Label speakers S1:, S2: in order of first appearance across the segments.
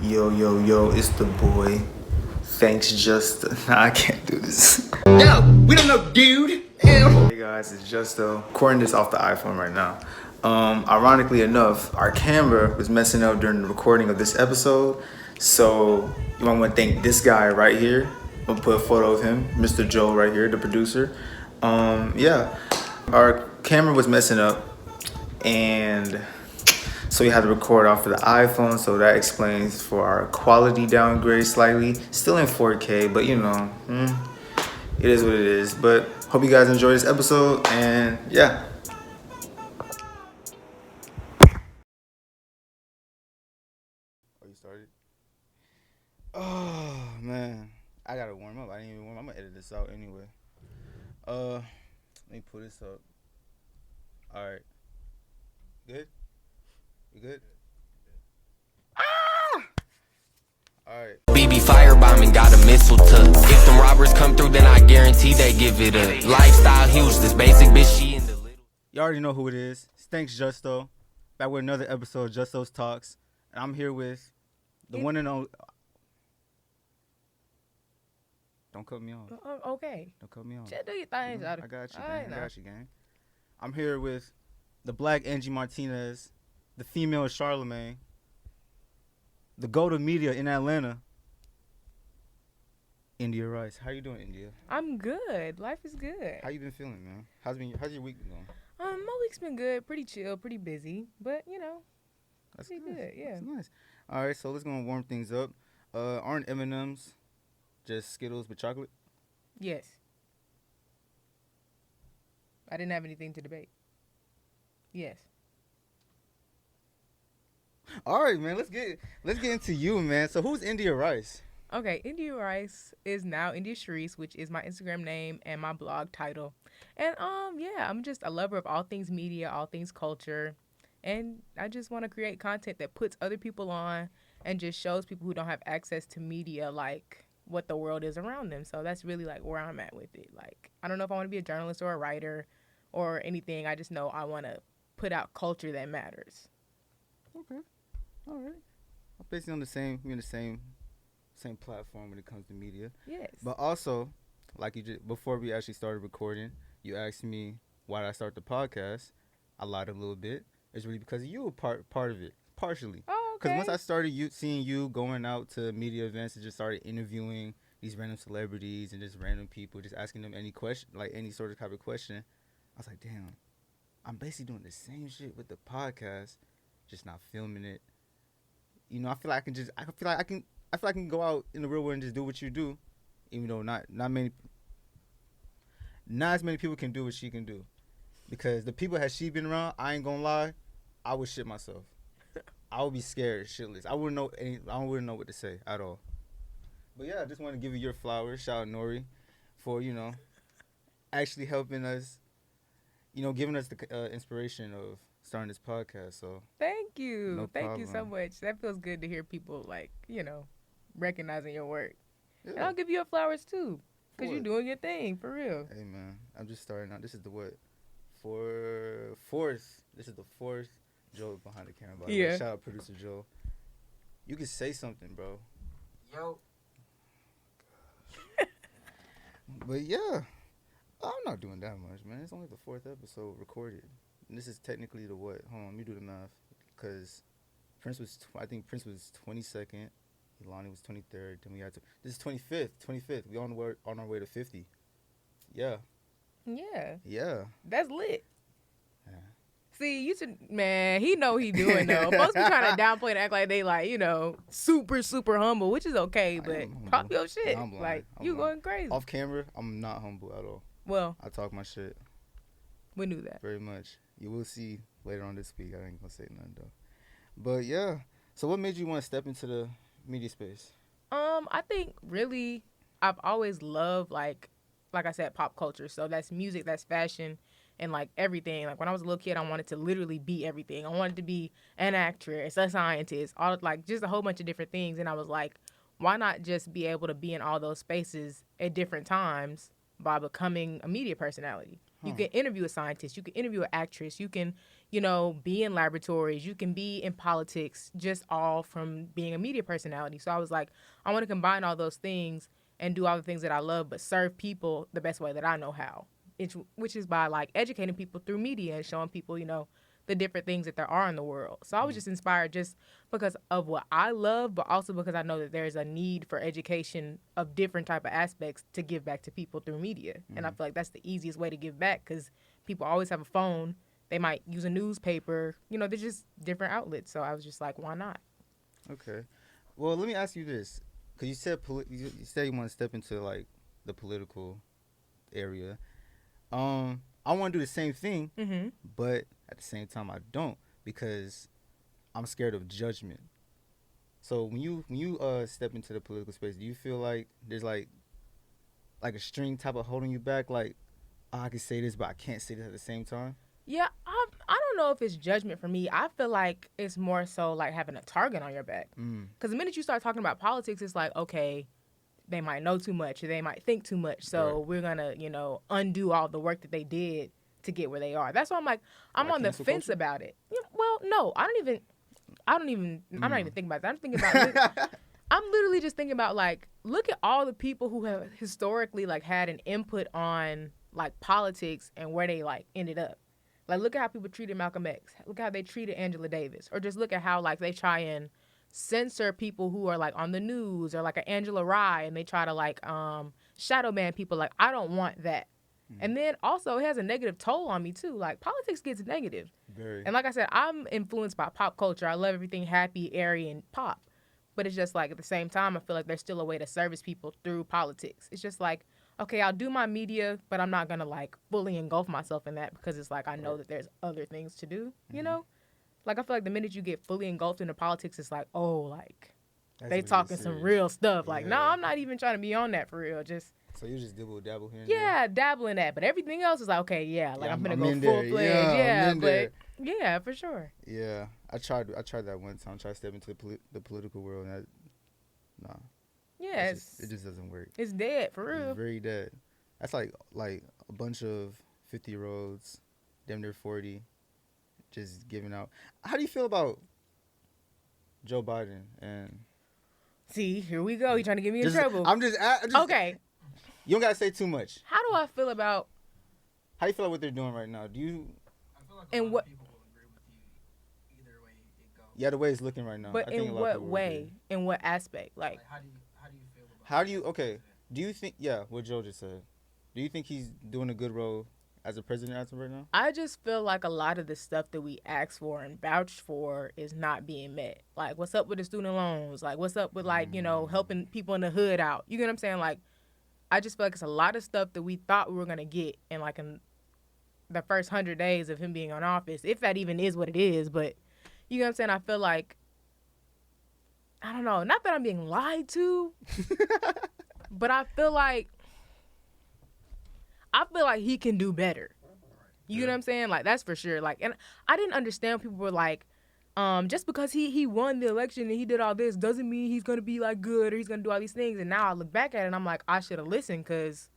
S1: Yo, yo, yo, it's the boy. Thanks, Justo. Nah, I can't do this.
S2: Yo, we don't know, dude.
S1: Hey guys, it's Justo. Recording this off the iPhone right now. Ironically enough, our camera was messing up during the recording of this episode. So you might want to thank this guy right here. I'll put a photo of him, Mr. Joe right here, the producer. Yeah, our camera was messing up, and so we had to record off of the iPhone, so that explains for our quality downgrade slightly. Still in 4K, but you know, it is what it is. But hope you guys enjoy this episode, and yeah. Oh, you started? Oh man, I gotta warm up. I didn't even warm up. I'm gonna edit this out anyway. Let me pull this up. All right. Good? You good? Alright.
S3: BB firebombing got a missile to. If them robbers come through, then I guarantee they give it a lifestyle huge. This basic bitch, she in the little.
S1: You already know who it is. Thanks, Justo. Back with another episode of Justo's Talks. And I'm here with the one and only. Don't cut me off.
S4: Okay.
S1: Don't cut me off.
S4: Just do your thing.
S1: I got you, gang. I got you, gang. I'm here with the black Angie Martinez, the female Charlemagne, the go-to media in Atlanta, India Rice. How you doing, India?
S4: I'm good. Life is good.
S1: How you been feeling, man? How's your week been going?
S4: My week's been good. Pretty chill, pretty busy, but you know,
S1: That's
S4: pretty good. Yeah.
S1: That's nice. All right, so let's go and warm things up. Aren't M&Ms just Skittles with chocolate?
S4: Yes. I didn't have anything to debate. Yes.
S1: All right, man. Let's get into you, man. So who's India Rice?
S4: Okay, India Rice is now India Cherise, which is my Instagram name and my blog title. And yeah, I'm just a lover of all things media, all things culture, and I just want to create content that puts other people on and just shows people who don't have access to media like what the world is around them. So that's really like where I'm at with it. Like, I don't know if I want to be a journalist or a writer or anything. I just know I want to put out culture that matters.
S1: Okay. All right. I'm basically on the same platform when it comes to media.
S4: Yes.
S1: But also, like you just before we actually started recording, you asked me why did I start the podcast. I lied a little bit. It's really because you were part of it, partially.
S4: Oh, okay.
S1: Because once I started seeing you going out to media events and just started interviewing these random celebrities and just random people, just asking them any question, like any sort of type of question, I was like, damn, I'm basically doing the same shit with the podcast, just not filming it. You know, I feel like I can go out in the real world and just do what you do, even though not as many people can do what she can do. Because the people had she been around, I ain't gonna lie, I would shit myself. I would be scared shitless. I wouldn't know what to say at all. But yeah, I just want to give you your flowers. Shout out Nori for, you know, actually helping us, you know, giving us the inspiration of starting this podcast. So
S4: Thank you.
S1: No
S4: Thank you so
S1: problem.
S4: much. That feels good to hear people like, you know, recognizing your work.
S1: yeah.
S4: And I'll give you your flowers too.
S1: For
S4: Because you're
S1: what?
S4: doing your thing, for real.
S1: Hey man, I'm just starting out. This is the what? Fourth. This is the fourth Joe behind the camera. By the way.
S4: Yeah.
S1: Shout out producer Joe. You can say something, bro.
S3: Yo.
S1: But yeah, I'm not doing that much, man. It's only the fourth episode recorded, and this is technically the what? Hold on, let me do the math. Because I think Prince was 22nd, Ilani was 23rd. Then we had this is 25th. We on our way to 50. Yeah.
S4: Yeah.
S1: Yeah.
S4: That's lit.
S1: Yeah.
S4: See, you should, man, he know he doing though. Folks be trying to downplay and act like they like, you know, super, super humble, which is okay,
S1: I
S4: but
S1: am humble.
S4: pop your shit.
S1: I'm lying.
S4: Like,
S1: I'm
S4: you
S1: lying.
S4: going crazy.
S1: Off camera, I'm not humble at all.
S4: Well,
S1: I talk my shit
S4: we knew that.
S1: very much. You will see later on this week. I ain't gonna say nothing though. But yeah. So what made you want to step into the media space?
S4: I think really I've always loved like I said, pop culture. So that's music, that's fashion, and like everything. Like when I was a little kid, I wanted to literally be everything. I wanted to be an actress, a scientist, all like just a whole bunch of different things. And I was like, why not just be able to be in all those spaces at different times by becoming a media personality? You can interview a scientist, you can interview an actress, you can, you know, be in laboratories. You can be in politics just all from being a media personality. So I was like, I want to combine all those things and do all the things that I love, but serve people the best way that I know how, which is by like educating people through media and showing people, you know, the different things that there are in the world. So I was just inspired just because of what I love, but also because I know that there's a need for education of different type of aspects to give back to people through media. And I feel like that's the easiest way to give back because people always have a phone. They might use a newspaper. You know, they're just different outlets. So I was just like, why not?
S5: Okay. Well, let me ask you this. Because you said you said you want to step into, like, the political area. I want to do the same thing, but at the same time, I don't because I'm scared of judgment. So when you step into the political space, do you feel like there's like a string type of holding you back? Like, oh, I can say this, but I can't say this at the same time?
S4: Yeah, I don't know if it's judgment for me. I feel like it's more so like having a target on your back. Because the minute you start talking about politics, it's like, okay, they might know too much or they might think too much. So we're going to, you know, undo all the work that they did to get where they are. That's why I'm like, I'm on the fence about it. Yeah, well, no, I'm not even thinking about that. I'm thinking about, I'm literally just thinking about like, look at all the people who have historically like had an input on like politics and where they like ended up. Like, look at how people treated Malcolm X. Look at how they treated Angela Davis. Or just look at how, like, they try and censor people who are, like, on the news or, like, an Angela Rye, and they try to, like, shadow ban people. Like, I don't want that. And then, also, it has a negative toll on me, too. Like, politics gets negative.
S5: Very.
S4: And like I said, I'm influenced by pop culture. I love everything happy, airy, and pop. But it's just, like, at the same time, I feel like there's still a way to service people through politics. It's just, like, okay, I'll do my media, but I'm not going to, like, fully engulf myself in that because it's like I know that there's other things to do, you know? Like, I feel like the minute you get fully engulfed into politics, it's like, oh, like, they talking some real stuff. Like, no, I'm not even trying to be on that for real. Just...
S5: So you just dabble here and
S4: there? Dabble in that. But everything else is like, okay, like, I'm going to go full-fledged. Yeah, for sure.
S5: Yeah, I tried that one time. Tried to step into the political world, and nah.
S4: Yeah,
S5: it just doesn't work.
S4: It's dead, for real.
S5: It's very dead. That's like a bunch of 50-year-olds, damn near 40, just giving out. How do you feel about Joe Biden? And
S4: see, here we go. He trying to get me in trouble.
S5: I'm just okay. You don't gotta say too much.
S4: How do I feel about?
S5: How do you feel like what they're doing right now? Do you?
S6: I feel like a lot of people will agree with you either way it goes.
S5: Yeah, the way it's looking right now.
S4: But in what way? In what aspect? Like
S6: how do you feel about?
S5: How do you? Okay. Do you think? Yeah, what Joe just said. Do you think he's doing a good role as a president as of right now?
S4: I just feel like a lot of the stuff that we ask for and vouch for is not being met. Like, what's up with the student loans? Like, what's up with, like, you know, helping people in the hood out? You get what I'm saying? Like, I just feel like it's a lot of stuff that we thought we were going to get in, like, in the first 100 days of him being on office, if that even is what it is. But, you know what I'm saying? I feel like, I don't know, not that I'm being lied to, but I feel like he can do better. You know what I'm saying? Like, that's for sure. Like, and I didn't understand when people were like, just because he won the election and he did all this doesn't mean he's going to be, like, good or he's going to do all these things. And now I look back at it and I'm like, I should have listened because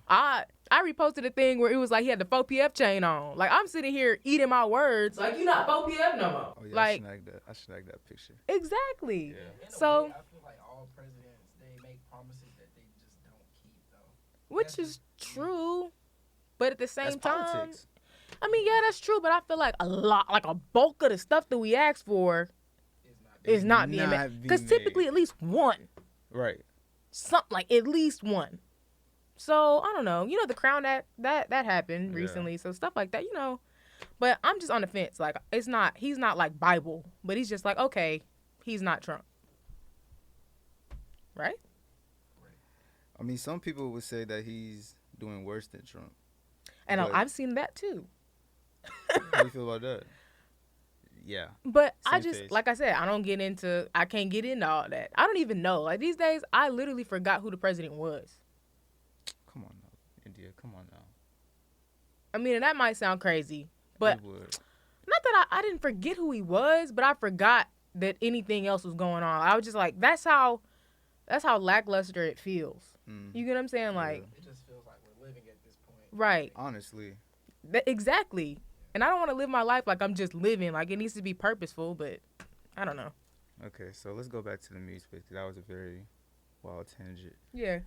S4: I reposted a thing where it was like he had the 4PF chain on. Like, I'm sitting here eating my words. Like, you're not 4PF no more.
S5: Oh, yeah,
S4: like,
S5: I snagged that picture.
S4: Exactly.
S5: Yeah.
S4: So,
S6: I feel like all presidents, they make promises that they just don't keep, though.
S4: Which is true. But at the same time,
S5: politics.
S4: I mean, yeah, that's true. But I feel like a bulk of the stuff that we ask for is not being met. Because typically at least one.
S5: Right.
S4: Something like at least one. So, I don't know. You know, the Crown that happened recently. So, stuff like that, you know. But I'm just on the fence. Like, he's not like Bible. But he's just like, okay, he's not Trump. Right?
S5: I mean, some people would say that he's doing worse than Trump.
S4: And I've seen that too.
S5: How do you feel about that? Yeah.
S4: But
S5: Same
S4: I just,
S5: face.
S4: like I said, I can't get into all that. I don't even know. Like, these days, I literally forgot who the president was.
S5: Come on now, India. Come on now.
S4: I mean, and that might sound crazy, but
S5: It would.
S4: not that I didn't forget who he was, but I forgot that anything else was going on. I was just like, that's how lackluster it feels. You get what I'm saying? Like,
S6: It just feels like we're living at this point.
S4: right.
S5: Honestly.
S4: Exactly. And I don't want to live my life like I'm just living. Like, it needs to be purposeful, but I don't know.
S5: Okay, so let's go back to the media space because that was a very wild tangent.
S4: Yeah.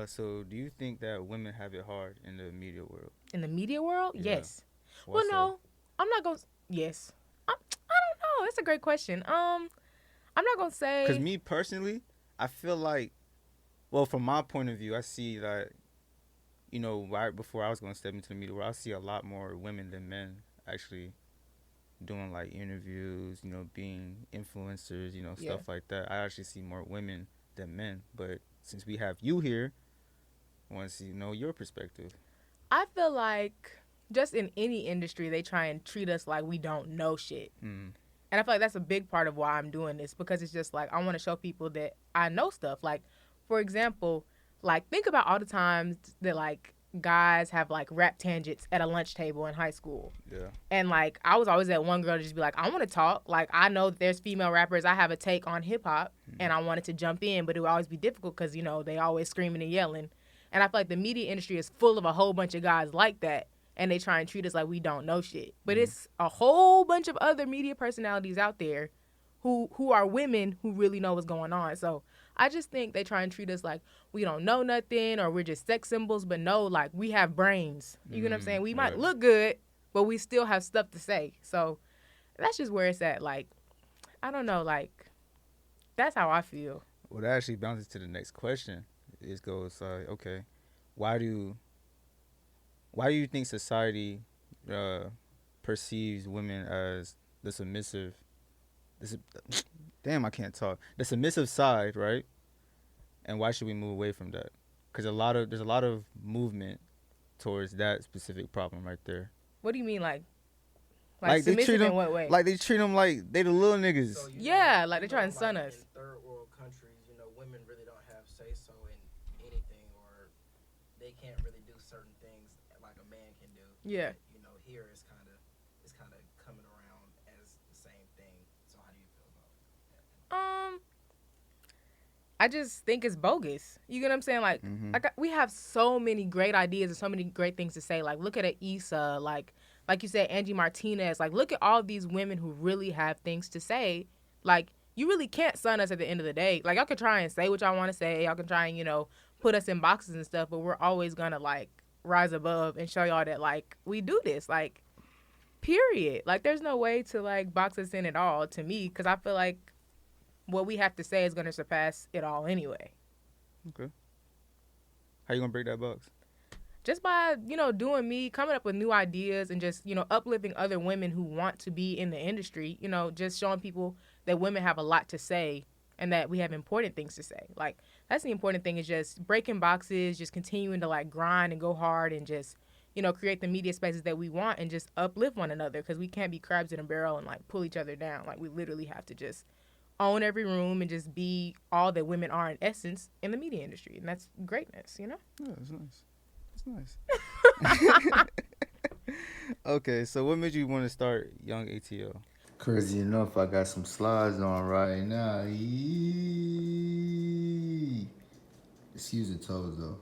S5: So do you think that women have it hard in the media world?
S4: In the media world?
S5: Yeah.
S4: Yes.
S5: Why
S4: Well,
S5: so?
S4: no. I'm not going to... Yes. I don't know. That's a great question. I'm not going to say...
S5: Because me personally, I feel like, well, from my point of view, I see that, you know, right before I was going to step into the media world, I see a lot more women than men actually doing, like, interviews, you know, being influencers, you know, stuff like that. I actually see more women than men. But since we have you here, I want to see, you know, your perspective.
S4: I feel like just in any industry, they try and treat us like we don't know shit.
S5: Mm.
S4: And I feel like that's a big part of why I'm doing this, because it's just like I want to show people that I know stuff. Like, for example, like think about all the times that like guys have like rap tangents at a lunch table in high school.
S5: Yeah.
S4: And like I was always that one girl to just be like, I want to talk. Like I know that there's female rappers. I have a take on hip hop, and I wanted to jump in, but it would always be difficult because you know they always screaming and yelling. And I feel like the media industry is full of a whole bunch of guys like that. And they try and treat us like we don't know shit. But it's a whole bunch of other media personalities out there who are women who really know what's going on. So I just think they try and treat us like we don't know nothing or we're just sex symbols. But no, like we have brains. You know what I'm saying? We might look good, but we still have stuff to say. So that's just where it's at. Like, I don't know. Like, that's how I feel.
S5: Well, that actually bounces to the next question. It goes, okay, why do you think society perceives women as the submissive? Damn, I can't talk. The submissive side, right? And why should we move away from that? Because there's a lot of movement towards that specific problem right there.
S4: What do you mean, like
S5: they treat
S4: submissive
S5: them
S4: in what way?
S5: like they treat them like they the little niggas.
S6: So, you
S4: Yeah,
S6: know,
S4: like they try and sun us.
S6: In third world countries, you know, women really don't have say so in anything, or they can't really do certain things like a man can do.
S4: Yeah.
S6: But, you know, here it's kind of coming around as the same thing. So how do you feel about that?
S4: I just think it's bogus. You get what I'm saying? Like, we have so many great ideas and so many great things to say. Like, look at Issa, like you said, Angie Martinez. Like, look at all these women who really have things to say. Like, you really can't sun us at the end of the day. Like, y'all can try and say what y'all want to say. Y'all can try and, you know, put us in boxes and stuff. But we're always going to, like, rise above and show y'all that, like, we do this. Like, period. Like, there's no way to, like, box us in at all to me. Because I feel like what we have to say is going to surpass it all anyway.
S5: Okay. How you going to break that box?
S4: Just by, you know, doing me, coming up with new ideas and just, you know, uplifting other women who want to be in the industry, you know, just showing people that women have a lot to say and that we have important things to say. Like, that's the important thing, is just breaking boxes, just continuing to, like, grind and go hard and just, you know, create the media spaces that we want and just uplift one another, because we can't be crabs in a barrel and, like, pull each other down. Like, we literally have to just own every room and just be all that women are in essence in the media industry. And that's greatness, you know?
S5: Yeah, that's nice. That's nice. Okay, so what made you want to start Young ATL?
S1: Crazy enough, I got some slides on right now. Excuse the toes, though.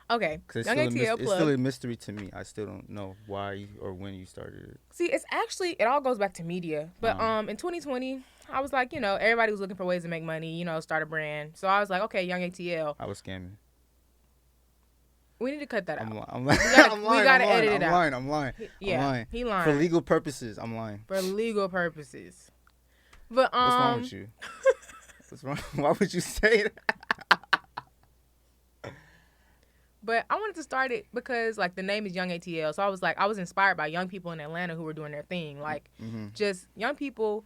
S4: Okay,
S5: Because
S4: Young ATL
S5: it's still a mystery to me. I still don't know why or when you started it.
S4: See, it's actually, it all goes back to media. But in 2020, I was like, you know, everybody was looking for ways to make money, you know, start a brand. So I was like, okay, Young ATL.
S5: I was scamming.
S4: We need to cut that out.
S5: I'm lying.
S4: We gotta edit it out.
S5: I'm lying.
S4: Yeah,
S5: I'm lying.
S4: he lying.
S5: For legal purposes, I'm lying.
S4: For legal purposes. But
S5: What's wrong with you? What's wrong? Why would you say that?
S4: But I wanted to start it because, like, the name is Young ATL. So I was like, I was inspired by young people in Atlanta who were doing their thing. Like, just young people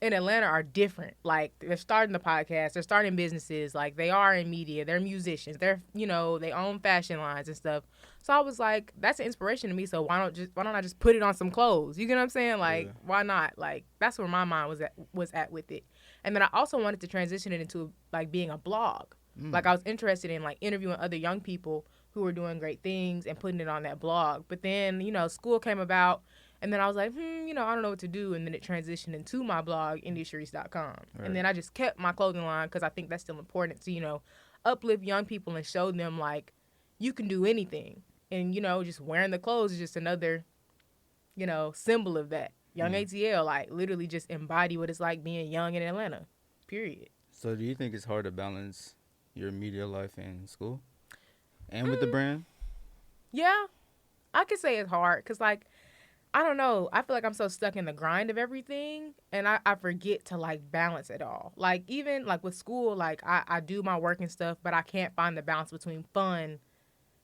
S4: in Atlanta are different. Like, they're starting the podcast, they're starting businesses, like, they are in media, they're musicians, they're, you know, they own fashion lines and stuff. So I was like, that's an inspiration to me, so why don't I just put it on some clothes? You get what I'm saying? Like, why not? Like, that's where my mind was at with it. And then I also wanted to transition it into, like, being a blog. Like, I was interested in, like, interviewing other young people who were doing great things and putting it on that blog. But then, you know, school came about. And then I was like, you know, I don't know what to do. And then it transitioned into my blog, IndiaCherise.com. Right. And then I just kept my clothing line because I think that's still important to, you know, uplift young people and show them, like, you can do anything. And, you know, just wearing the clothes is just another symbol of that. Young ATL, like, literally just embody what it's like being young in Atlanta, period.
S5: So do you think it's hard to balance your media life and school and with the brand?
S4: Yeah, I could say it's hard because, like, I don't know. I feel like I'm so stuck in the grind of everything, and I forget to, like, balance it all. Like, even, like, with school, like, I do my work and stuff, but I can't find the balance between fun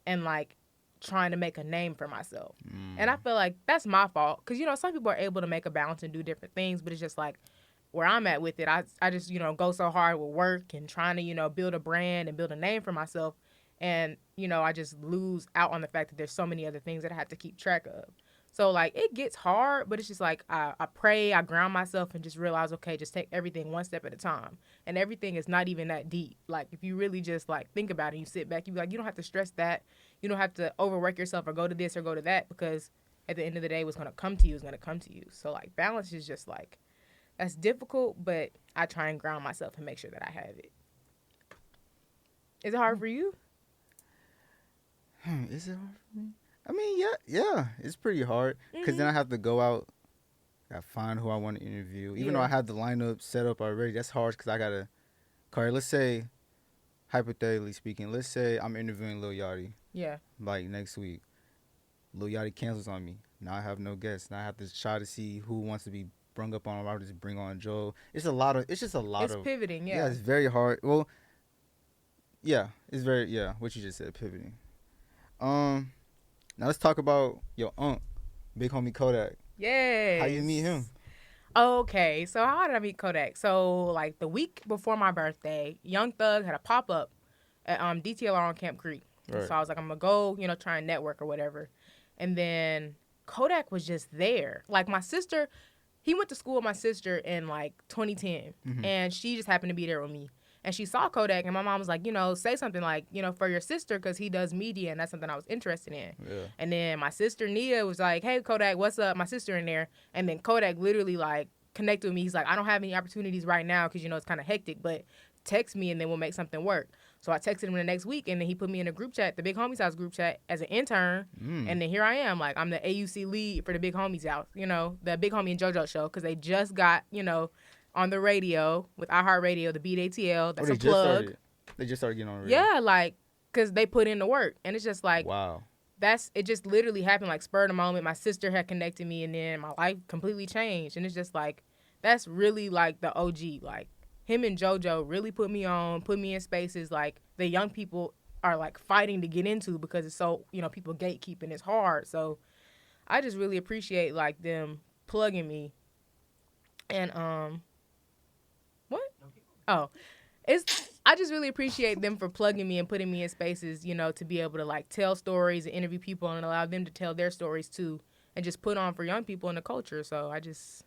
S4: and, like, trying to make a name for myself. And I feel like that's my fault because, some people are able to make a balance and do different things, but it's just, like, where I'm at with it, I just, go so hard with work and trying to, build a brand and build a name for myself. And, I just lose out on the fact that there's so many other things that I have to keep track of. So, like, it gets hard, but it's just like I pray, I ground myself and just realize, okay, just take everything one step at a time. And everything is not even that deep. Like, if you really just, like, think about it and you sit back, you be like, you don't have to stress that. You don't have to overwork yourself or go to this or go to that because at the end of the day, what's going to come to you is going to come to you. So, like, balance is just, like, that's difficult, but I try and ground myself and make sure that I have it. Is it hard for you?
S5: Is it hard for me? I mean, yeah, it's pretty hard because then I have to go out, I find who I want to interview. Even though I have the lineup set up already, that's hard because I gotta. Carly, let's say, hypothetically speaking, let's say I'm interviewing Lil Yachty.
S4: Yeah.
S5: Like next week, Lil Yachty cancels on me. Now I have no guests. Now I have to try to see who wants to be brung up on. I'll just bring on Joe. It's just a lot of.
S4: It's pivoting. Yeah.
S5: Yeah, it's very hard. Well, yeah, it's very what you just said, pivoting. Now let's talk about your uncle, big homie Kodak.
S4: Yes.
S5: How you meet him?
S4: Okay, so how did I meet Kodak? So, like, the week before my birthday, Young Thug had a pop-up at DTLR on Camp Creek.
S5: Right.
S4: So I was like, I'm going to go, try and network or whatever. And then Kodak was just there. Like, my sister, he went to school with my sister in, like, 2010. And she just happened to be there with me. And she saw Kodak, and my mom was like, say something like, for your sister, because he does media, and that's something I was interested in.
S5: Yeah.
S4: And then my sister, Nia, was like, hey, Kodak, what's up? My sister in there. And then Kodak literally, like, connected with me. He's like, I don't have any opportunities right now because, it's kind of hectic, but text me, and then we'll make something work. So I texted him the next week, and then he put me in a group chat, the Big Homies House group chat, as an intern. And then here I am. Like, I'm the AUC lead for the Big Homies House, the Big Homie and JoJo show, because they just got, on the radio with iHeartRadio, the Beat ATL. That's a plug.
S5: They just started getting on the radio.
S4: Yeah, like, because they put in the work. And it's just like,
S5: wow.
S4: It just literally happened, like, spur of the moment. My sister had connected me, and then my life completely changed. And it's just like, that's really, like, the OG. Like, him and JoJo really put me in spaces, like, the young people are, like, fighting to get into because it's so, people gatekeeping. It's hard. So I just really appreciate, like, them plugging me. And, what? Oh, I just really appreciate them for plugging me and putting me in spaces, to be able to, like, tell stories and interview people and allow them to tell their stories too, and just put on for young people in the culture. So I just,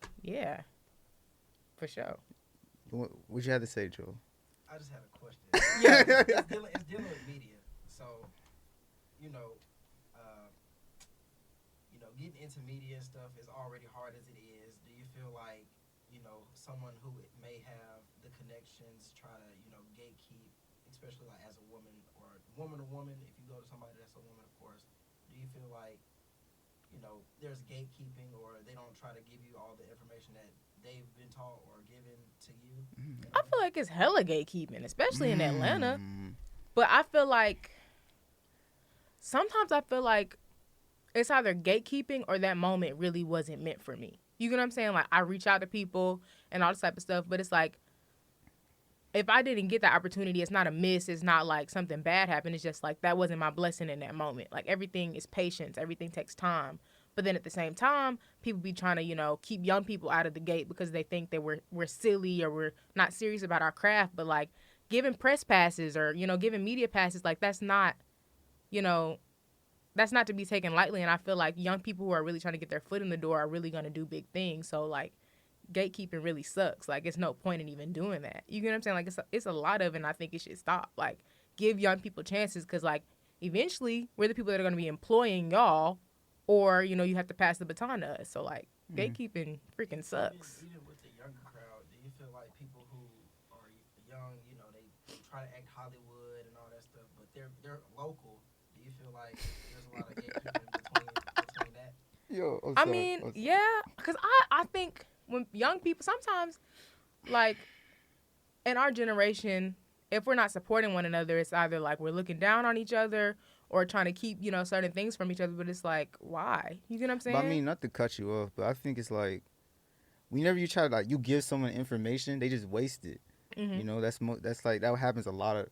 S4: for sure.
S5: What you had to say, Joe?
S6: I just had a question. It's dealing with media. So, getting into media and stuff is already hard as it is. Do you feel like, someone who may have the connections try to, gatekeep, especially like as a woman or woman to woman, if you go to somebody that's a woman, of course, do you feel like, there's gatekeeping or they don't try to give you all the information that they've been taught or given to you?
S4: I feel like it's hella gatekeeping, especially in Atlanta. But I feel like sometimes it's either gatekeeping or that moment really wasn't meant for me. You get what I'm saying? Like, I reach out to people and all this type of stuff, but it's like, if I didn't get that opportunity, it's not a miss. It's not like something bad happened. It's just like, that wasn't my blessing in that moment. Like, everything is patience. Everything takes time. But then at the same time, people be trying to, keep young people out of the gate because they think that we're silly or we're not serious about our craft. But, like, giving press passes or, giving media passes, like, that's not to be taken lightly. And I feel like young people who are really trying to get their foot in the door are really going to do big things. So, like, gatekeeping really sucks. Like, it's no point in even doing that. You get what I'm saying? Like, it's a lot of it, and I think it should stop. Like, give young people chances because, like, eventually we're the people that are going to be employing y'all, or, you have to pass the baton to us. So, like, gatekeeping freaking sucks.
S6: Even with the younger crowd, do you feel like people who are young, they try to act Hollywood and all that stuff, but they're local? Do you feel like there's a lot of gatekeeping between that?
S5: Yo, I'm
S4: I
S5: sorry.
S4: mean,
S5: I'm sorry.
S4: yeah, because I think when young people, sometimes, like, in our generation, if we're not supporting one another, it's either like we're looking down on each other or trying to keep, certain things from each other. But it's like, why? You get what I'm saying?
S5: But I mean, not to cut you off, but I think it's like, whenever you try to, like, you give someone information, they just waste it.
S4: Mhm.
S5: You know, that's like, that happens a lot.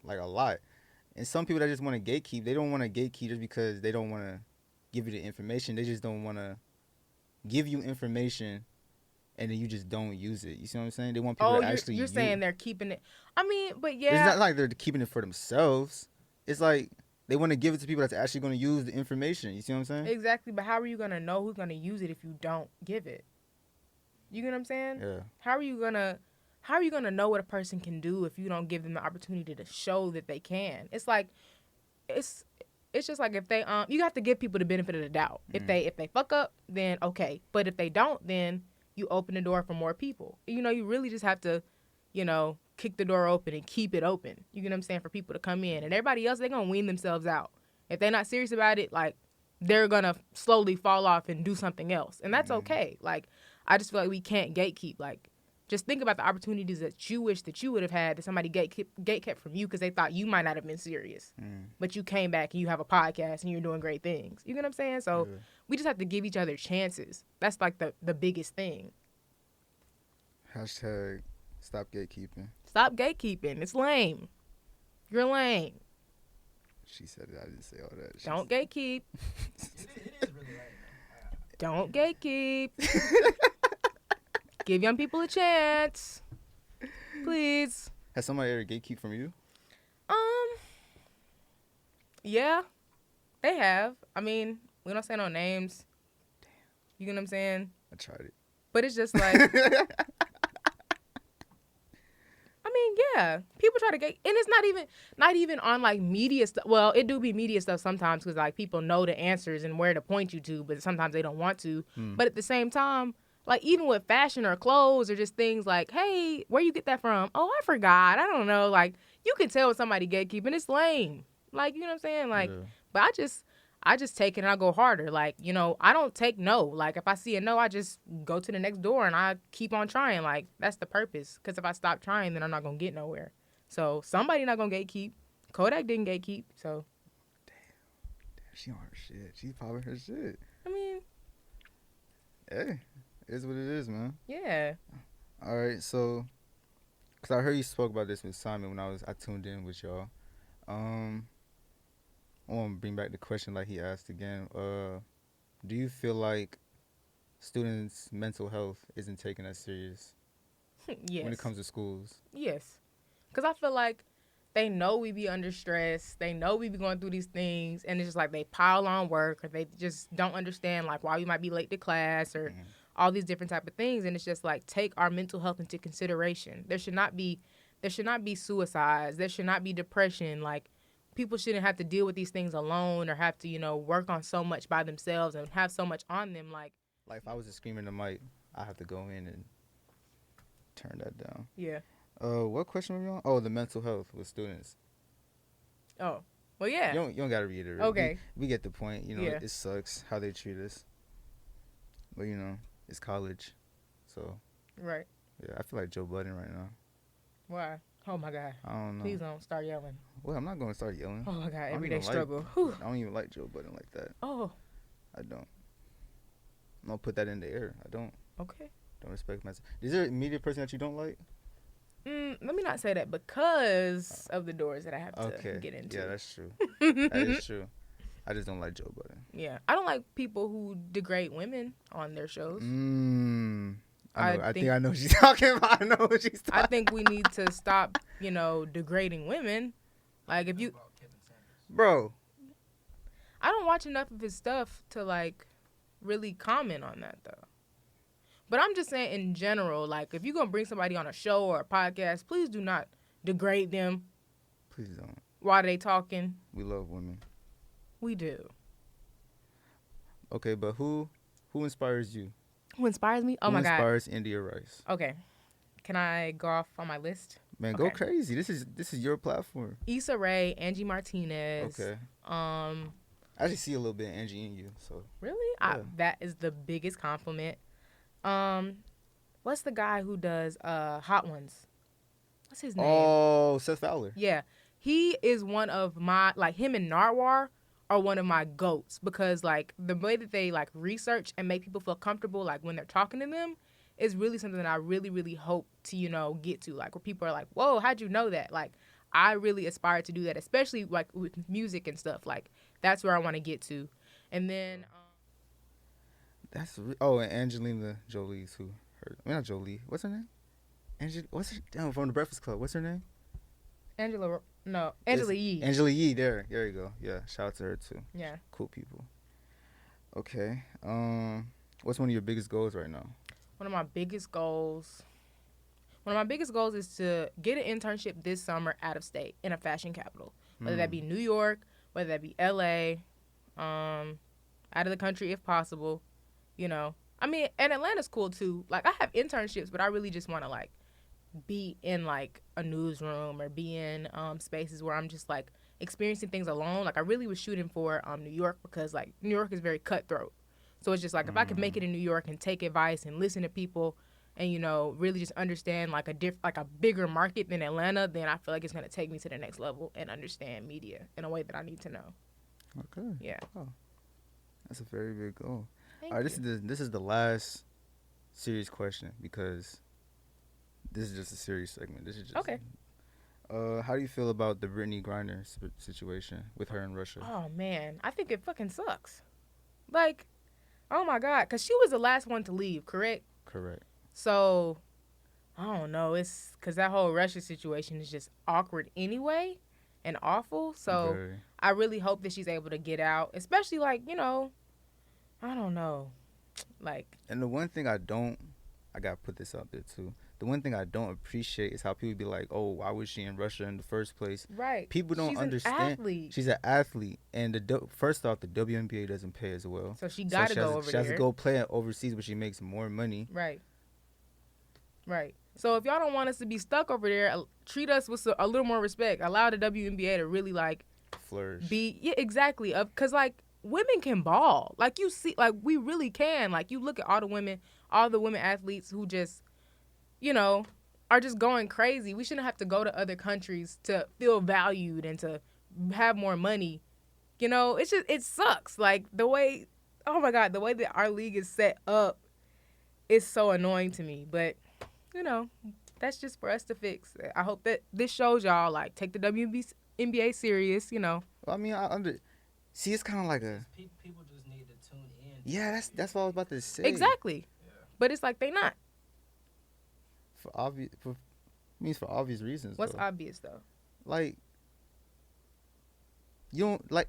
S5: And some people that just want to gatekeep, they don't want to gatekeep just because they don't want to give you the information. They just don't want to give you information and then you just don't use it. You see what I'm saying? They want people to actually
S4: you're
S5: use.
S4: saying they're keeping it. I mean, but
S5: It's
S4: yeah,
S5: not like they're keeping it for themselves. It's like they want to give it to people that's actually going to use the information. You see what I'm saying?
S4: exactly. But how are you gonna know who's gonna use it if you don't give it? You get what I'm saying?
S5: Yeah.
S4: How are you gonna know what a person can do if you don't give them the opportunity to show that they can? It's like it's just like if they you have to give people the benefit of the doubt. If they fuck up, then okay. But if they don't, then you open the door for more people. You really just have to, kick the door open and keep it open. You get what I'm saying? For people to come in. And everybody else, they're gonna wean themselves out. If they're not serious about it, like, they're gonna slowly fall off and do something else. And that's okay. Like, I just feel like we can't gatekeep. Like, just think about the opportunities that you wish that you would have had that somebody gatekept from you because they thought you might not have been serious. But you came back and you have a podcast and you're doing great things. You get what I'm saying? So we just have to give each other chances. That's like the biggest thing.
S5: Hashtag stop gatekeeping.
S4: Stop gatekeeping. It's lame. You're lame.
S5: She said it. I didn't say all that.
S4: Don't gatekeep.
S6: It is really lame.
S4: Don't gatekeep. Give young people a chance. Please.
S5: Has somebody ever gatekeep from you?
S4: Yeah. They have. I mean, we don't say no names. Damn. You get what I'm saying?
S5: I tried it.
S4: But it's just like, I mean, yeah, people try to get, and it's not even on like media stuff. Well, it do be media stuff sometimes because like people know the answers and where to point you to, but sometimes they don't want to. But at the same time, like even with fashion or clothes or just things like, hey, where you get that from? Oh, I forgot. I don't know. Like you can tell when somebody gatekeeping. It's lame. Like, you know what I'm saying? Like, but I just take it and I go harder. Like, I don't take no. Like, if I see a no, I just go to the next door and I keep on trying. Like, that's the purpose. Because if I stop trying, then I'm not going to get nowhere. So, somebody not going to gatekeep. Kodak didn't gatekeep, so.
S5: Damn, she on her shit. She's popping her shit.
S4: I mean.
S5: Hey, it is what it is, man.
S4: Yeah.
S5: All right, so, because I heard you spoke about this with Simon when I tuned in with y'all. I want to bring back the question like he asked again. Do you feel like students' mental health isn't taken as serious
S4: Yes.
S5: when it comes to schools?
S4: Yes. Because I feel like they know we be under stress. They know we be going through these things. And it's just like they pile on work or they just don't understand like why we might be late to class or all these different type of things. And it's just like take our mental health into consideration. There should not be suicides. There should not be depression. Like, people shouldn't have to deal with these things alone or have to, work on so much by themselves and have so much on them. Like
S5: if I was just screaming the mic, I have to go in and turn that down.
S4: Yeah.
S5: What question were we on? Oh, the mental health with students.
S4: Oh, well, yeah.
S5: You don't gotta reiterate.
S4: Okay.
S5: We get the point.
S4: Yeah.
S5: It sucks how they treat us. But it's college, so.
S4: Right.
S5: Yeah, I feel like Joe Budden right now.
S4: Why? Oh, my God.
S5: I don't know.
S4: Please don't start yelling.
S5: Well, I'm not gonna start yelling.
S4: Oh, my God.
S5: I don't
S4: Everyday
S5: even
S4: struggle.
S5: I don't even like Joe Budden like that.
S4: Oh,
S5: I don't. I'm gonna put that in the air. I don't.
S4: okay.
S5: Don't respect myself. Is there a media person that you don't like?
S4: Let me not say that because of the doors that I have to get into.
S5: Yeah, that's true. That is true. I just don't like Joe Budden.
S4: Yeah. I don't like people who degrade women on their shows.
S5: I think I know what she's talking about. I know what she's talking about.
S4: I think we need to stop, degrading women. Like, if you...
S5: Bro.
S4: I don't watch enough of his stuff to, like, really comment on that, though. But I'm just saying in general, like, if you're going to bring somebody on a show or a podcast, please do not degrade them.
S5: Please don't.
S4: While they talking.
S5: We love women.
S4: We do.
S5: Okay, but who inspires you?
S4: Who inspires me? Oh, my God.
S5: Who inspires India Rice?
S4: Okay. Can I go off on my list?
S5: Man,
S4: okay.
S5: Go crazy. This is your platform.
S4: Issa Rae, Angie Martinez.
S5: Okay. I actually see a little bit of Angie in you. So
S4: Really?
S5: Yeah.
S4: That is the biggest compliment. What's the guy who does Hot Ones? What's his name?
S5: Oh, Seth Fowler.
S4: Yeah. He is one of my, like, him and Narwhal are one of my goats because, like, the way that they, like, research and make people feel comfortable, like, when they're talking to them is really something that I really, really hope to, you know, get to. Like, where people are like, whoa, how'd you know that? Like, I really aspire to do that, especially, like, with music and stuff. Like, that's where I want to get to. And then...
S5: And Angelina Jolie's who? Not Jolie. What's her name? From the Breakfast Club. What's her name?
S4: Angela Yee.
S5: Angela Yee. There you go. Yeah, shout out to her too.
S4: Yeah.
S5: Cool people. Okay. What's one of your biggest goals right now?
S4: One of my biggest goals is to get an internship this summer out of state in a fashion capital, whether that be New York, whether that be LA, out of the country if possible. You know, I mean, and Atlanta's cool too. Like, I have internships, but I really just want to, like, be in, like, a newsroom or be in spaces where I'm just, like, experiencing things alone. Like, I really was shooting for New York because, like, New York is very cutthroat. So it's just, like, if I could make it in New York and take advice and listen to people and, you know, really just understand, like, a bigger market than Atlanta, then I feel like it's going to take me to the next level and understand media in a way that I need to know.
S5: Okay.
S4: Yeah.
S5: Oh, that's a very big goal.
S4: Thank
S5: All right,
S4: you.
S5: this is the last serious question because this is just a serious segment. This is just
S4: Okay.
S5: How do you feel about the Brittany Griner situation with her in Russia?
S4: Oh, man. I think it fucking sucks. Like, oh, my God. Because she was the last one to leave, correct?
S5: Correct.
S4: So, I don't know. It's because that whole Russia situation is just awkward anyway and awful. So,
S5: Very.
S4: I really hope that she's able to get out, especially, like, you know, I don't know. Like,
S5: And the one thing I gotta put this out there too. The one thing I don't appreciate is how people be like, "Oh, why was she in Russia in the first place?"
S4: right.
S5: People don't
S4: She's
S5: understand.
S4: An athlete.
S5: She's an athlete, and first off, the WNBA doesn't pay as well.
S4: So she got to go over there.
S5: She has to go play overseas, but she makes more money.
S4: Right. Right. So if y'all don't want us to be stuck over there, treat us with a little more respect. Allow the WNBA to really, like,
S5: Flourish.
S4: yeah, exactly. Because, like, women can ball. Like, you see, like, we really can. Like, you look at all the women athletes who just, you know, are just going crazy. We shouldn't have to go to other countries to feel valued and to have more money. You know, it's just, it sucks. Like, the way that our league is set up is so annoying to me. But, you know, that's just for us to fix. I hope that this shows y'all, like, take the WNBA serious, you know.
S5: Well, I mean, see, it's kind of like a.
S6: People just need to tune in.
S5: Yeah, that's what I was about to say.
S4: Exactly.
S6: Yeah.
S4: But it's like they not.
S5: For obvious reasons.
S4: What's
S5: though.
S4: obvious, though?
S5: Like, you don't like.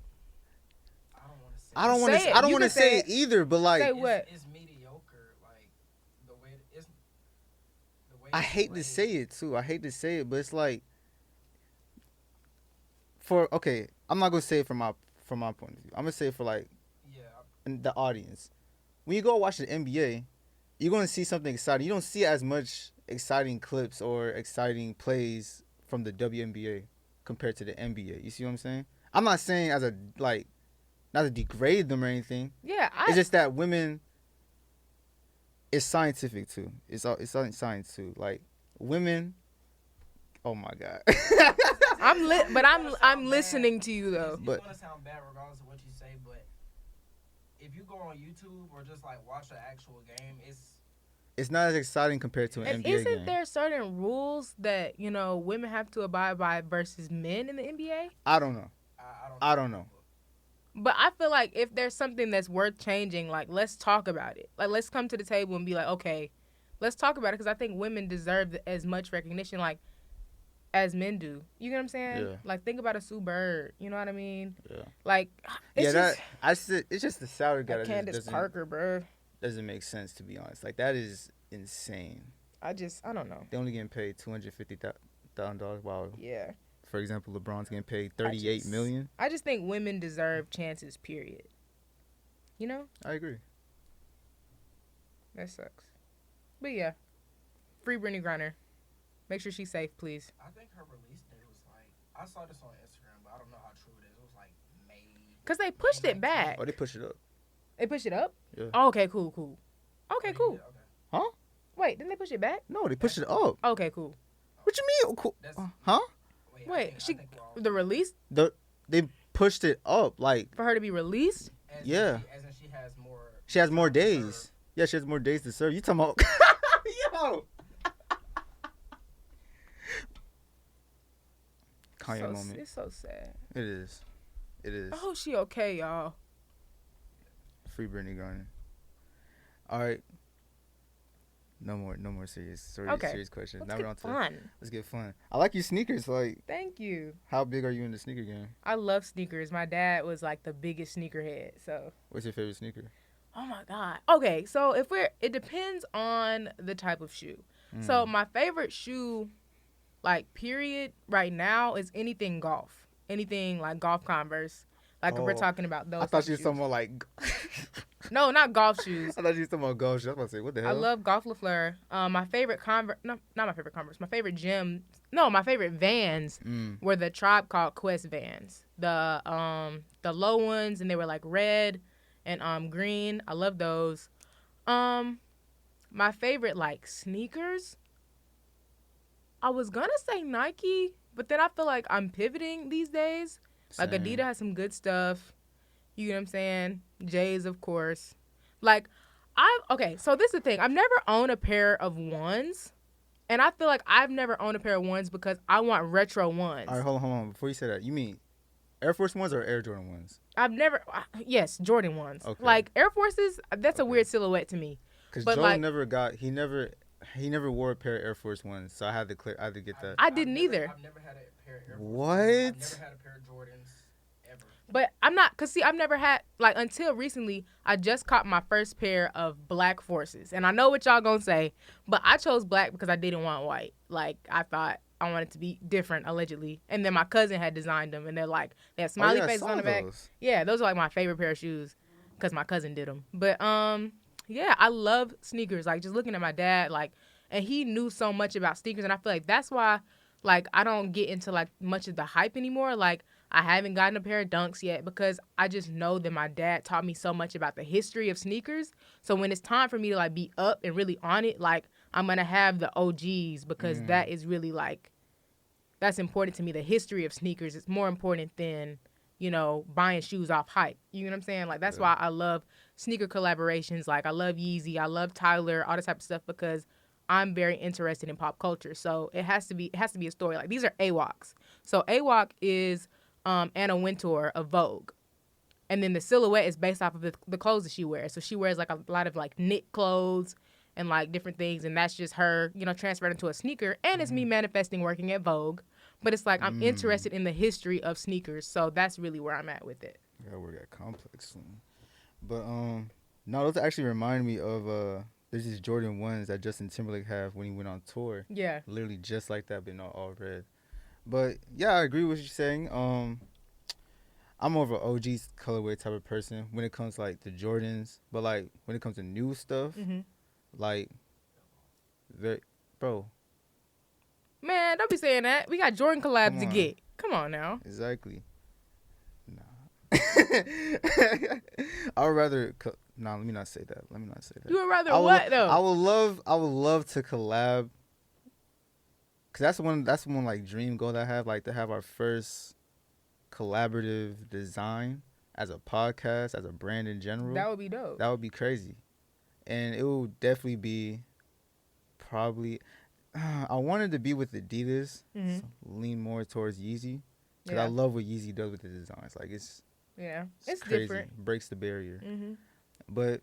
S6: I don't want to say.
S5: I don't
S4: You
S5: want to
S4: can
S5: say
S4: say
S5: it either, but like,
S4: Say what?
S6: It's mediocre. Like the way it's. The way
S5: I
S6: it's
S5: hate to
S6: played.
S5: say it too. I hate to say it, but it's like. I'm not gonna say it from my point of view. I'm gonna say it for like
S6: Yeah.
S5: the audience. When you go watch the NBA, you're gonna see something exciting. You don't see as much exciting clips or exciting plays from the WNBA compared to the NBA. You see what I'm saying? I'm not saying as a like, not to degrade them or anything.
S4: Yeah,
S5: It's just that women. It's scientific too. It's science too. Like women. Oh my God.
S4: I'm listening to you though.
S6: It's
S5: But-
S6: gonna sound bad regardless of what you say, but if you go on YouTube or just like watch the actual game,
S5: It's not as exciting compared to an
S4: And
S5: NBA
S4: isn't
S5: game.
S4: there certain rules that, you know, women have to abide by versus men in the NBA?
S5: I don't know.
S6: I
S5: don't know.
S4: But I feel like if there's something that's worth changing, like, let's talk about it. Like, let's come to the table and be like, okay, let's talk about it, because I think women deserve as much recognition, like, as men do. You know what I'm saying?
S5: Yeah.
S4: Like, think about a Sue Bird. You know what I mean?
S5: Yeah.
S4: Like, it's
S5: It's just the salary guy
S4: like
S5: that
S4: Candace
S5: just
S4: Parker, bro.
S5: doesn't make sense, to be honest. Like that is insane.
S4: I don't know.
S5: They only getting paid $250,000 while,
S4: Yeah.
S5: for example, LeBron's getting paid $38 million.
S4: I just think women deserve chances, period. You know?
S5: I agree.
S4: That sucks. But yeah. Free Brittany Griner. Make sure she's safe, please.
S6: think her release date was like, I saw this on Instagram, but I don't know how true it is. It was like May
S4: Cause they pushed it back.
S5: Oh, they pushed it up.
S4: They pushed it up?
S5: Yeah.
S4: Oh, okay, cool. Okay, cool.
S6: Okay.
S5: Huh?
S4: Wait, didn't they push it back?
S5: No, they pushed it up.
S4: Okay, cool.
S5: What you mean? Cool.
S6: That's-
S5: Huh?
S4: Wait,
S6: I
S4: she
S6: think we're all-
S4: the release
S5: They pushed it up. Like,
S4: for her to be released?
S6: as
S5: yeah.
S6: as in she has more.
S5: she has more
S6: time to
S5: days.
S6: serve.
S5: Yeah, she has more days to serve. You talking about? Yo. Kanye
S4: So,
S5: moment.
S4: it's so sad.
S5: It is. It is.
S4: I hope she okay, y'all.
S5: Free Brittany Garner. All right. No more serious
S4: Okay.
S5: serious questions.
S4: Let's
S5: Now
S4: get
S5: we're on to
S4: fun.
S5: let's get fun. I like your sneakers. Like,
S4: Thank you.
S5: how big are you in the sneaker game?
S4: I love sneakers. My dad was like the biggest sneakerhead. So,
S5: What's your favorite sneaker?
S4: oh my god. Okay, so it depends on the type of shoe. So my favorite shoe, like period, right now is anything golf. Anything like golf Converse. Like if we're
S5: Oh,
S4: talking about those.
S5: I thought
S4: type
S5: you
S4: of
S5: were talking about like.
S4: No, not golf shoes.
S5: I thought you were talking about golf shoes. I was about to say, what the hell?
S4: I love Golf LaFleur. My favorite Converse, no, not my favorite Converse. My favorite gym, no, my favorite Vans were the Tribe Called Quest Vans. The low ones, and they were like red and green. I love those. My favorite like sneakers. I was gonna say Nike, but then I feel like I'm pivoting these days. Like
S5: Same.
S4: Adidas has some good stuff. You know what I'm saying? J's, of course. Like, okay, so this is the thing. I've never owned a pair of ones. And I feel like I've never owned a pair of ones because I want retro ones.
S5: All right, hold on. Before you say that, you mean Air Force Ones or Air Jordan Ones?
S4: I've never, yes, Jordan ones.
S5: Okay.
S4: Like, Air Forces, that's a weird silhouette to me.
S5: Because
S4: But,
S5: Joe
S4: like-
S5: he never wore a pair of Air Force Ones, so I had to get that.
S4: I didn't either.
S6: I've never had a pair of Air Force
S5: What?
S6: Ones. I've never had a pair of Jordans ever.
S4: But I'm not, because see, I've never had, like, until recently, I just caught my first pair of black Forces. And I know what y'all gonna say, but I chose black because I didn't want white. Like, I thought I wanted to be different, allegedly. And then my cousin had designed them, and they're like, they have smiley
S5: I
S4: faces
S5: saw
S4: on the back.
S5: those.
S4: Yeah, those are like my favorite pair of shoes because my cousin did them. But, yeah, I love sneakers. Like, just looking at my dad, like, and he knew so much about sneakers, and I feel like that's why, like, I don't get into, like, much of the hype anymore. Like, I haven't gotten a pair of Dunks yet because I just know that my dad taught me so much about the history of sneakers. So when it's time for me to, like, be up and really on it, like, I'm going to have the OGs because that is really, like, that's important to me. The history of sneakers is more important than, you know, buying shoes off hype. You know what I'm saying? Like, that's why I love sneaker collaborations. Like, I love Yeezy. I love Tyler, all this type of stuff because I'm very interested in pop culture. So it has to be a story. Like, these are AWOCs. So AWOC is Anna Wintour of Vogue. And then the silhouette is based off of the clothes that she wears. So she wears, like, a lot of, like, knit clothes and, like, different things. And that's just her, you know, transferred into a sneaker. And it's me manifesting working at Vogue. But it's like I'm interested in the history of sneakers. So that's really where I'm at with it.
S5: I gotta work at Complex soon. But, no, those actually remind me of, there's these Jordan 1s that Justin Timberlake had when he went on tour.
S4: Yeah.
S5: Literally just like that, but not all red. But yeah, I agree with what you're saying. I'm more of an OG colorway type of person when it comes to, like, the Jordans. But, like, when it comes to new stuff, like, bro.
S4: Man, don't be saying that. We got Jordan collabs
S5: Come
S4: to
S5: on.
S4: get. Come on now.
S5: Exactly. Nah. I would rather. Let me not say that.
S4: You would rather
S5: I would,
S4: what though?
S5: I would love to collab. Cause that's one like dream goal that I have, like to have our first collaborative design as a podcast, as a brand in general.
S4: That would be dope.
S5: That would be crazy, and it will definitely be probably. I wanted to be with Adidas, so lean more towards Yeezy, because I love what Yeezy does with the designs. Like it's
S4: crazy.
S5: different, breaks the barrier.
S4: Mm-hmm.
S5: But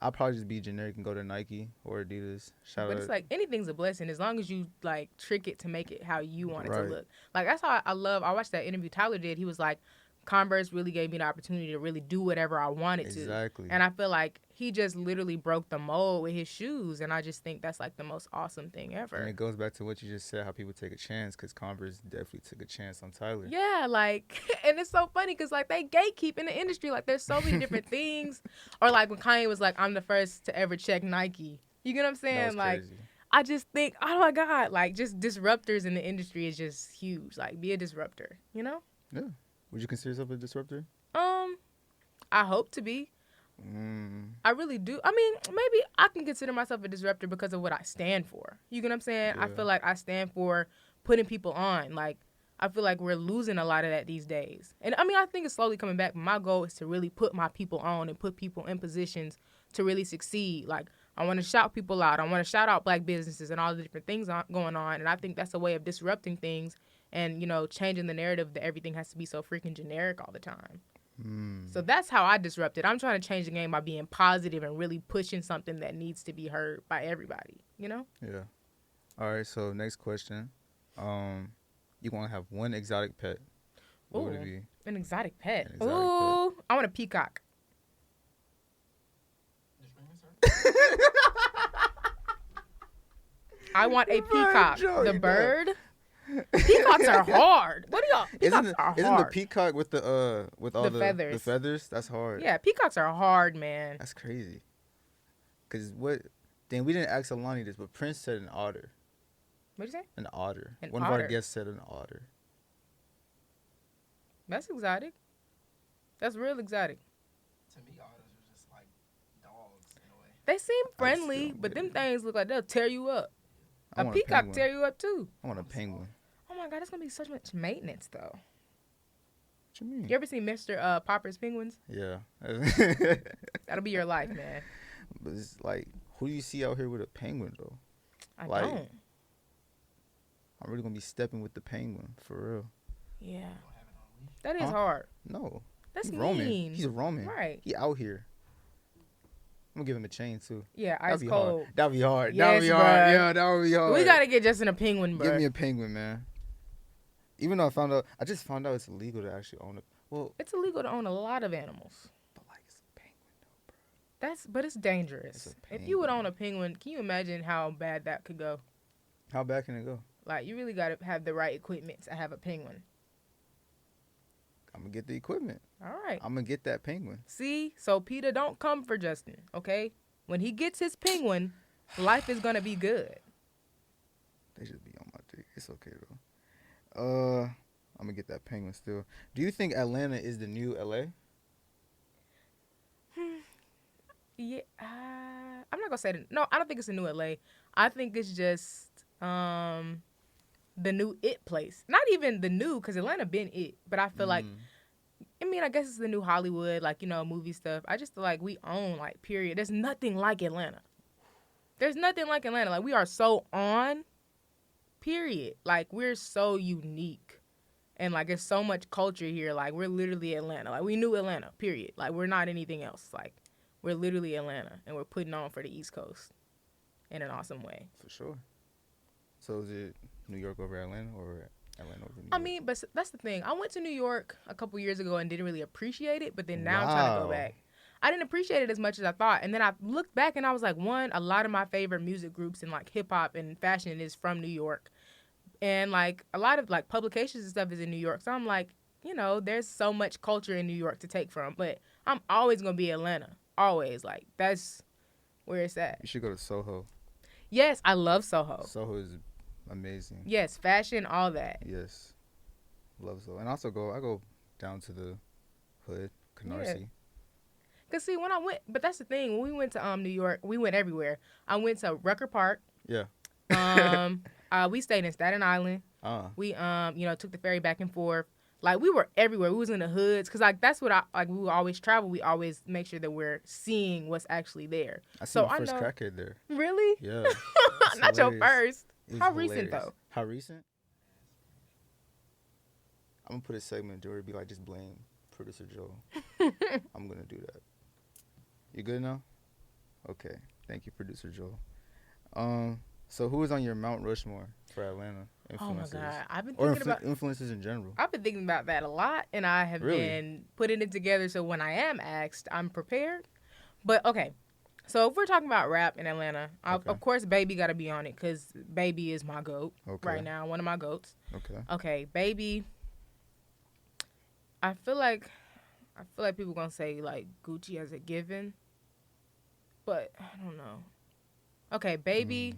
S5: I'll probably just be generic and go to Nike or Adidas.
S4: But it's like anything's a blessing as long as you like trick it to make it how you want it to
S5: Right.
S4: look. Like that's how I watched that interview Tyler did. He was like, Converse really gave me the opportunity to really do whatever I wanted to.
S5: Exactly.
S4: And I feel like he just literally broke the mold with his shoes. And I just think that's like the most awesome thing ever.
S5: And it goes back to what you just said, how people take a chance, because Converse definitely took a chance on Tyler.
S4: Yeah, like, and it's so funny because, like, they gatekeep in the industry. Like, there's so many different things. Or, like, when Kanye was like, I'm the first to ever check Nike. You get what I'm
S5: That
S4: saying?
S5: was
S4: Like,
S5: crazy.
S4: I just think, oh, my God. Like, just disruptors in the industry is just huge. Like, be a disruptor, you know?
S5: Yeah. Would you consider yourself a disruptor?
S4: I hope to be. I really do. I mean, maybe I can consider myself a disruptor because of what I stand for. You get what I'm saying?
S5: Yeah.
S4: I feel like I stand for putting people on. Like, I feel like we're losing a lot of that these days. And I mean, I think it's slowly coming back. But my goal is to really put my people on and put people in positions to really succeed. Like, I want to shout people out. I want to shout out black businesses and all the different things going on. And I think that's a way of disrupting things and, you know, changing the narrative that everything has to be so freaking generic all the time. So that's how I disrupt it. I'm trying to change the game by being positive and really pushing something that needs to be heard by everybody, you know?
S5: Yeah. All right, so next question. You want to have one exotic pet. What would it be?
S4: An exotic pet.
S5: An exotic
S4: Ooh, I want a peacock. I want a peacock. The bird. Peacocks are hard. What do y'all? Peacocks are hard.
S5: Isn't the peacock with the with all the
S4: feathers?
S5: The feathers? That's hard.
S4: Yeah, peacocks are hard, man.
S5: That's crazy. Cause what? Then we didn't ask Alani this, but Prince said an otter.
S4: What'd you say?
S5: An otter.
S4: An
S5: One
S4: otter.
S5: of our guests said an otter.
S4: That's exotic. That's real exotic.
S6: To me, otters are just like dogs in a way.
S4: They seem
S5: still
S4: friendly,
S5: don't
S4: but
S5: get
S4: them
S5: it.
S4: things look like they'll tear you up.
S5: I
S4: A
S5: want
S4: peacock
S5: penguin.
S4: tear you up too.
S5: I want a penguin.
S4: Oh my god, that's gonna be so much maintenance though.
S5: What you mean?
S4: You ever seen Mr. Popper's Penguins?
S5: Yeah.
S4: That'll be your life, man.
S5: But it's like, who do you see out here with a penguin though?
S4: I
S5: Like,
S4: don't.
S5: I'm really gonna be stepping with the penguin for real.
S4: Yeah. That is
S5: Huh?
S4: hard.
S5: No.
S4: That's
S5: He's
S4: mean.
S5: roaming. He's a Roman.
S4: Right.
S5: He out here. I'm gonna give him a chain too.
S4: Yeah,
S5: That'd
S4: ice
S5: be
S4: cold.
S5: hard. That'd be hard.
S4: Yes,
S5: That'd be hard.
S4: bruh.
S5: Yeah, that would be hard.
S4: We gotta get Justin a penguin, bro.
S5: Give me a penguin, man. Even though I just found out it's illegal to actually own it. Well,
S4: It's illegal to own a lot of animals.
S5: but like it's a penguin though, bro.
S4: But it's dangerous.
S5: It's a
S4: If you would
S5: penguin.
S4: own a penguin, can you imagine how bad that could go?
S5: How bad can it go?
S4: Like, you really gotta have the right equipment to have a penguin.
S5: I'm gonna get the equipment.
S4: All right.
S5: I'm gonna get that penguin.
S4: See? So, Peter, don't come for Justin, okay? When he gets his penguin, life is gonna be good.
S5: They should be on my dick. It's okay though. I'm gonna get that penguin still. Do you think Atlanta is the new LA?
S4: Yeah, I'm not gonna say that. No, I don't think it's a new LA. I think it's just the new it place. Not even the new, because Atlanta been it. But I feel like, I mean, I guess it's the new Hollywood, like, you know, movie stuff. I just feel like we own, like, period. There's nothing like Atlanta. There's nothing like Atlanta. Like, we are so on, period. Like, we're so unique. And, like, there's so much culture here. Like, we're literally Atlanta. Like, we knew Atlanta, period. Like, we're not anything else. Like, we're literally Atlanta, and we're putting on for the East Coast in an awesome way.
S5: For sure. So is it New York over Atlanta or Atlanta over New York?
S4: I mean, but that's the thing. I went to New York a couple years ago and didn't really appreciate it, but then now I'm trying to go
S5: Wow.
S4: back. I didn't appreciate it as much as I thought. And then I looked back and I was like, one, a lot of my favorite music groups and like hip hop and fashion is from New York. And like a lot of like publications and stuff is in New York. So I'm like, you know, there's so much culture in New York to take from. But I'm always going to be Atlanta. Always. Like, that's where it's at.
S5: You should go to Soho.
S4: Yes, I love Soho.
S5: Soho is amazing.
S4: Yes, fashion, all that.
S5: Yes. Love Soho. And also I go down to the hood, Canarsie.
S4: Cause see, when I went, but that's the thing. When we went to New York, we went everywhere. I went to Rucker Park.
S5: Yeah.
S4: We stayed in Staten Island. We you know, took the ferry back and forth. Like, we were everywhere. We was in the hoods, cause like that's what we would always travel. We always make sure that we're seeing what's actually there.
S5: I see
S4: So
S5: my
S4: I
S5: first
S4: know.
S5: crackhead there.
S4: Really?
S5: Yeah. It's
S4: Not your
S5: hilarious.
S4: first.
S5: It was
S4: How recent
S5: hilarious.
S4: though?
S5: How recent? I'm gonna put a segment where it'd be like, just blame producer Joe. I'm gonna do that. You good now? Okay. Thank you, producer Joe. So who is on your Mount Rushmore for Atlanta
S4: Oh my
S5: influencers?
S4: God, I've been
S5: Or
S4: thinking about.
S5: influencers in general.
S4: I've been thinking about that a lot, and I have
S5: Really?
S4: been putting it together so when I am asked, I'm prepared. But okay, so if we're talking about rap in Atlanta,
S5: Okay.
S4: of course, Baby got to be on it because Baby is my goat
S5: Okay.
S4: right now, one of my goats.
S5: Okay.
S4: Okay, Baby. I feel like people gonna say like Gucci as a given, but I don't know. Okay, Baby.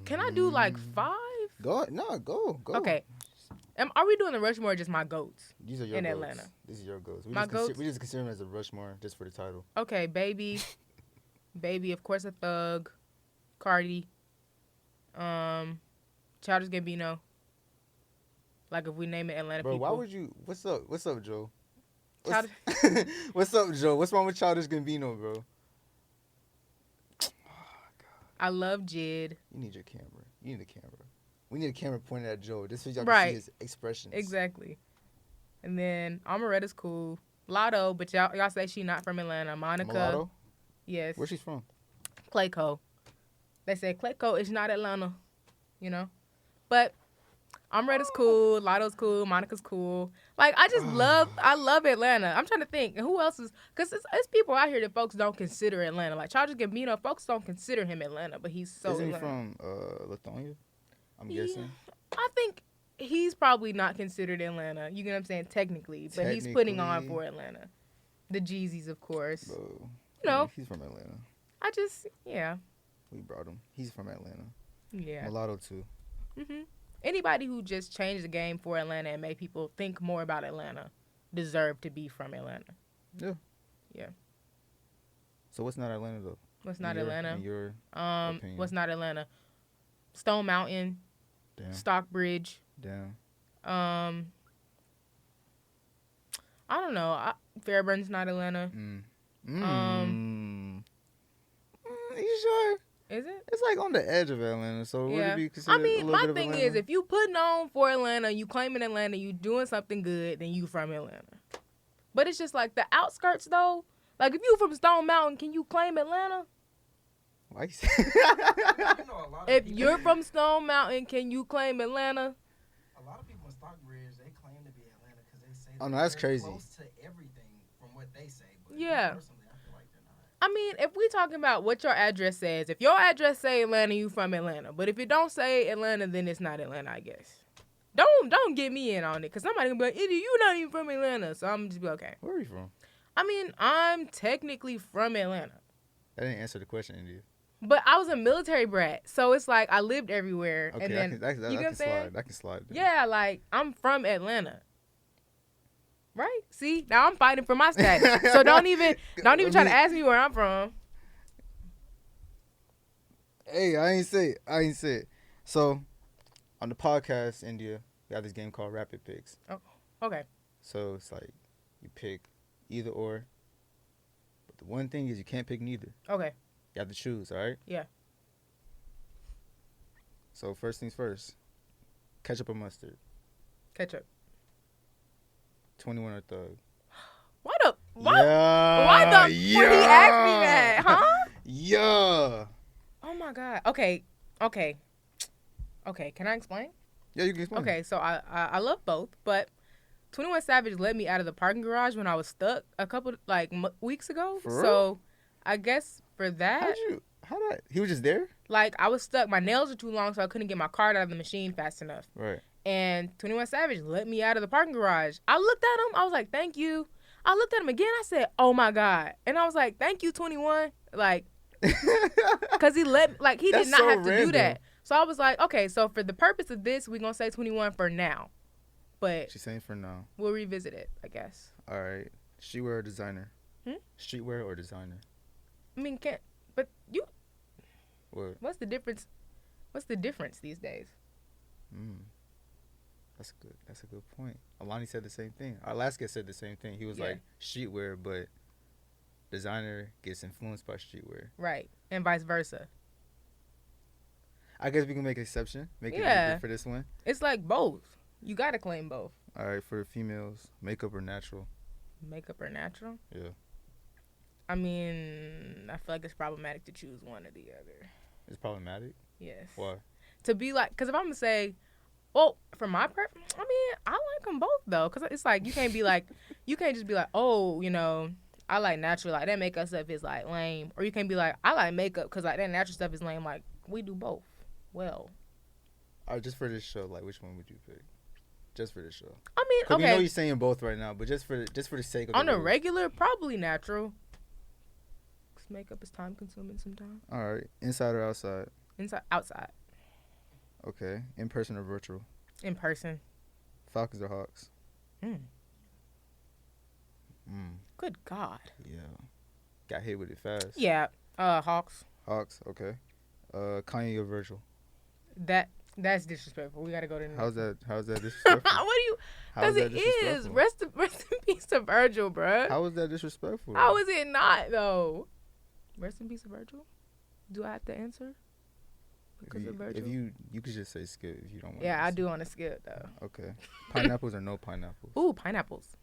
S4: Can I do like 5?
S5: Go. No, go.
S4: Okay. Are we doing the Rushmore or just my goats?
S5: These are your
S4: in
S5: goats.
S4: Atlanta.
S5: These are your goats.
S4: My goats?
S5: We just consider them as a Rushmore just for the title.
S4: Okay, baby. Baby, of course, a thug. Cardi. Childish Gambino. Like, if we name it Atlanta
S5: Bro,
S4: people.
S5: why would you... What's up, Joe?
S4: Childish...
S5: What's up, Joe? What's wrong with Childish Gambino, bro?
S4: I love Jid.
S5: You need your camera. You need a camera. We need a camera pointed at Joe. Just so y'all
S4: Right.
S5: can see his expressions.
S4: Exactly. And then Amaretta's cool. Lotto, but y'all say she not from Atlanta. Monica.
S5: Mulatto?
S4: Yes.
S5: Where's she from?
S4: Clayco. They say Clayco is not Atlanta. You know? But Amaretta's cool. Lotto's cool. Monica's cool. Like, I love Atlanta. I'm trying to think. And who else is... Because it's people out here that folks don't consider Atlanta. Like, Childish Gambino, folks don't consider him Atlanta, but he's so
S5: Isn't he
S4: Atlanta.
S5: from Lithonia? I'm guessing.
S4: I think he's probably not considered Atlanta. You get what I'm saying? Technically. But he's putting on for Atlanta. The Jeezys, of course.
S5: Bro.
S4: You know.
S5: He's from Atlanta.
S4: Yeah.
S5: We brought him. He's from Atlanta.
S4: Yeah.
S5: Mulatto, too.
S4: hmm Anybody who just changed the game for Atlanta and made people think more about Atlanta deserve to be from Atlanta.
S5: Yeah.
S4: Yeah.
S5: So what's not Atlanta, though?
S4: What's not Atlanta?
S5: In your opinion.
S4: What's not Atlanta? Stone Mountain,
S5: Damn.
S4: Stockbridge.
S5: Damn.
S4: I don't know. Fairburns not Atlanta.
S5: You sure?
S4: Is it?
S5: It's like on the edge of Atlanta, so would it be considered
S4: I mean,
S5: a little
S4: my
S5: bit of
S4: thing
S5: Atlanta?
S4: is, if you putting on for Atlanta, you claiming Atlanta, you doing something good, then you from Atlanta. But it's just like the outskirts, though. Like, if you from Stone Mountain, can you claim Atlanta?
S5: Why you say
S4: If you're from Stone Mountain, can you claim Atlanta?
S6: A lot of people in Stockbridge, they claim to be Atlanta because they say
S5: Oh, no, that's
S6: they're
S5: crazy.
S6: close to everything from what they say. But
S4: Yeah.
S6: personally, I feel like they're not.
S4: I mean, if we talking about what your address says, if your address say Atlanta, you from Atlanta. But if it don't say Atlanta, then it's not Atlanta, I guess. Don't get me in on it, because somebody gonna be like, idiot, you not even from Atlanta. So I'm just be okay.
S5: Where are you from?
S4: I mean, I'm technically from Atlanta.
S5: That didn't answer the question, India.
S4: But I was a military brat, so it's like I lived everywhere.
S5: Okay,
S4: and then,
S5: I can
S4: you get what I'm saying?
S5: slide. I can slide. Then.
S4: Yeah, like, I'm from Atlanta. Right? See? Now I'm fighting for my status. So don't even try to ask me where I'm from.
S5: Hey, I ain't say it. So, on the podcast, India, we have this game called Rapid Picks.
S4: Oh, okay.
S5: So, it's like, you pick either or. But the one thing is you can't pick neither.
S4: Okay.
S5: You have to choose, all right?
S4: Yeah.
S5: So, first things first. Ketchup or mustard?
S4: Ketchup.
S5: 21 or Thug?
S4: Why the
S5: Yeah.
S4: would he ask me that? Huh?
S5: Yeah.
S4: Oh my God. Okay. Can I explain?
S5: Yeah, you can explain.
S4: Okay, so I love both, but 21 Savage let me out of the parking garage when I was stuck a couple weeks ago.
S5: For real?
S4: So I guess for that,
S5: He was just there?
S4: like, I was stuck. My nails were too long, so I couldn't get my card out of the machine fast enough.
S5: Right.
S4: And 21 Savage let me out of the parking garage. I looked at him. I was like, thank you. I looked at him again. I said, oh my God. And I was like, thank you, 21. Like, because he did not
S5: That's so
S4: have to do
S5: random.
S4: that. So I was like, okay, so for the purpose of this, we're going to say 21 for now. But
S5: She's saying for now.
S4: we'll revisit it, I guess.
S5: All right. Streetwear or designer? Streetwear or designer?
S4: I mean,
S5: What?
S4: what's the difference? What's the difference these days?
S5: That's a good point. Alani said the same thing. Our last guest said the same thing. He was like streetwear, but designer gets influenced by streetwear.
S4: Right. And vice versa.
S5: I guess we can make an exception. Make it
S4: Yeah.
S5: equal for this one.
S4: It's like both. You got to claim both.
S5: All right, for females, makeup or natural?
S4: Makeup or natural?
S5: Yeah.
S4: I mean, I feel like it's problematic to choose one or the other.
S5: It's problematic?
S4: Yes.
S5: Why?
S4: To be like, because if I'm going to say, well, for my preference, I mean, I like them both, though. Because it's like, you can't be like, you can't just be like, oh, you know, I like natural. Like, that makeup stuff is, like, lame. Or you can't be like, I like makeup because, like, that natural stuff is lame. Like, we do both. Well.
S5: All right, just for this show, like, which one would you pick? Just for this show.
S4: I mean,
S5: 'Cause
S4: okay.
S5: we know you're saying both right now, but just for the sake of
S4: On
S5: the
S4: a
S5: rules.
S4: regular, probably natural. Because makeup is time consuming sometimes.
S5: All right, inside or outside?
S4: Outside.
S5: Okay, in person or virtual?
S4: In person.
S5: Falcons or Hawks?
S4: Mm.
S5: Mm.
S4: Good God.
S5: Yeah. Got hit with it fast.
S4: Yeah. Hawks.
S5: Hawks. Okay. Kanye or Virgil?
S4: That's disrespectful. We gotta go to the next.
S5: How's that disrespectful?
S4: What do you?
S5: How
S4: Because
S5: is
S4: it
S5: that
S4: is.
S5: disrespectful?
S4: Rest in peace to Virgil, bruh.
S5: How is that disrespectful?
S4: How is it not though? Rest in peace to Virgil. Do I have to answer? Because of Virgil.
S5: If you could just say skip if you don't want.
S4: Yeah, I do want to skip though.
S5: Okay. Pineapples or no pineapples?
S4: Ooh, pineapples.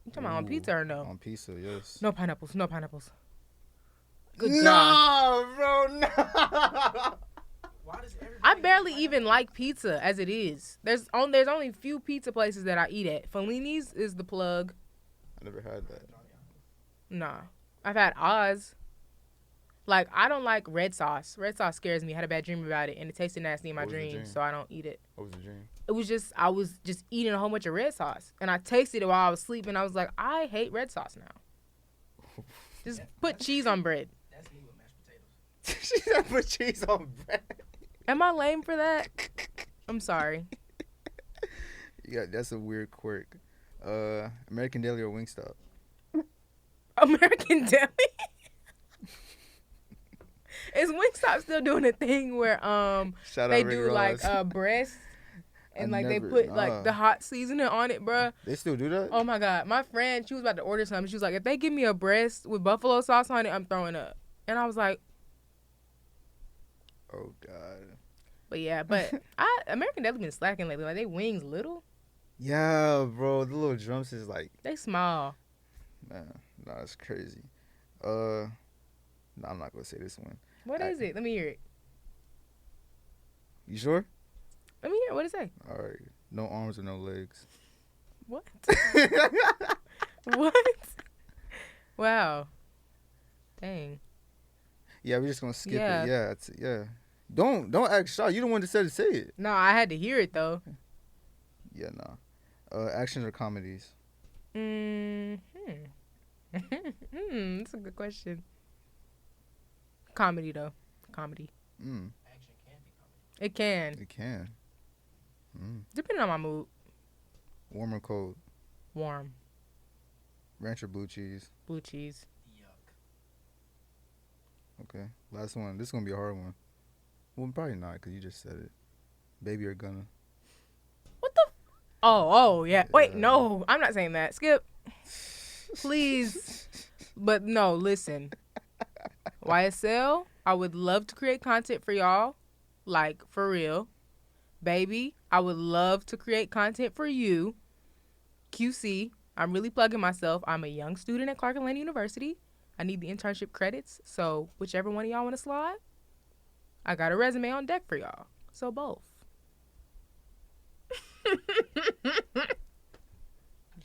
S4: You talking about on
S5: Ooh,
S4: pizza or no?
S5: On pizza, yes.
S4: No pineapples. No pineapples. Good
S5: No,
S4: God.
S5: bro, no.
S6: Why does everybody
S4: I barely
S6: hate
S4: even like pizza as it is. There's only a few pizza places that I eat at. Fellini's is the plug.
S5: I never had that.
S4: Nah. I've had Oz. Like, I don't like red sauce. Red sauce scares me. I had a bad dream about it, and it tasted nasty in my
S5: What was the
S4: dreams,
S5: dream?
S4: so I don't eat it.
S5: What was the dream?
S4: It was just, I was just eating a whole bunch of red sauce, and I tasted it while I was sleeping. I was like, I hate red sauce now. Just put cheese on bread.
S6: That's me with mashed potatoes.
S5: She said put cheese on bread.
S4: Am I lame for that? I'm sorry.
S5: Yeah, that's a weird quirk. American Deli or Wingstop?
S4: American Deli? Is Wingstop still doing a thing where
S5: Shout
S4: they
S5: out Rick
S4: do
S5: Ross.
S4: like breast and
S5: I
S4: like
S5: never-
S4: they put like the hot seasoning on it, bruh?
S5: They still do that?
S4: Oh my God. My friend, she was about to order something. She was like, if they give me a breast with buffalo sauce on it, I'm throwing up. And I was like,
S5: Oh God.
S4: but yeah, American Deli been slacking lately. Like, they wings little,
S5: Yeah, bro. The little drums is like,
S4: they small.
S5: man, nah, it's crazy. No, I'm not gonna say this one.
S4: What is it? Let me hear it.
S5: You sure?
S4: Let me hear it. What does it say?
S5: All right. No arms or no legs.
S4: What? What? Wow. Dang.
S5: Yeah, we're just gonna skip
S4: Yeah.
S5: it. Yeah, yeah. Don't act shy. You the one that said to say it.
S4: No, I had to hear it though.
S5: Yeah, nah. Actions or comedies?
S4: That's a good question. Comedy though. Comedy.
S6: Action can be comedy.
S4: It can.
S5: It can.
S4: Depending on my mood.
S5: Warm or cold?
S4: Warm.
S5: Ranch or blue cheese?
S4: Blue cheese.
S6: Yuck.
S5: Okay. Last one. This is gonna be a hard one. Well, probably not, because you just said it. Baby or Gunna?
S4: What the? Oh, yeah. Wait, no. I'm not saying that. Skip. Please. But no, listen. YSL, I would love to create content for y'all. Like, for real. Baby, I would love to create content for you. QC, I'm really plugging myself. I'm a young student at Clark Atlanta University. I need the internship credits. So, whichever one of y'all want to slide, I got a resume on deck for y'all. So, both.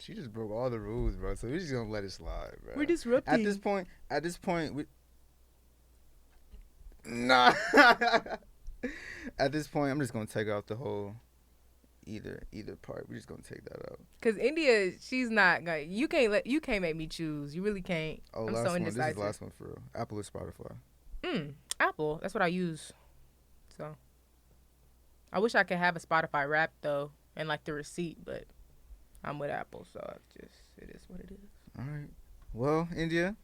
S5: She just broke all the rules, bro. So we're just gonna let it slide, bro.
S4: We're disrupting.
S5: At this point, we. Nah. At this point, I'm just gonna take out the whole either part. We're just gonna take that out.
S4: Cause India, she's not gonna. You can't make me choose. You really can't.
S5: Oh,
S4: I'm
S5: last
S4: so
S5: one. This is
S4: indecisive.
S5: the last one for real. Apple or Spotify?
S4: Apple. That's what I use. So, I wish I could have a Spotify Wrap though, and like the receipt, but I'm with Apple, so it is what it is.
S5: All right. Well, India,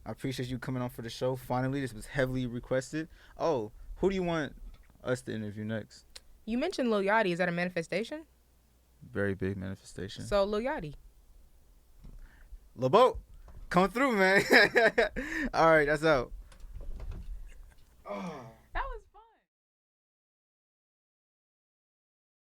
S5: I appreciate you coming on for the show. Finally, this was heavily requested. Oh, who do you want us to interview next?
S4: You mentioned Lil Yachty. Is that a manifestation?
S5: Very big manifestation.
S4: So Lil Yachty.
S5: LeBeau, come through, man. All right, that's out. Oh.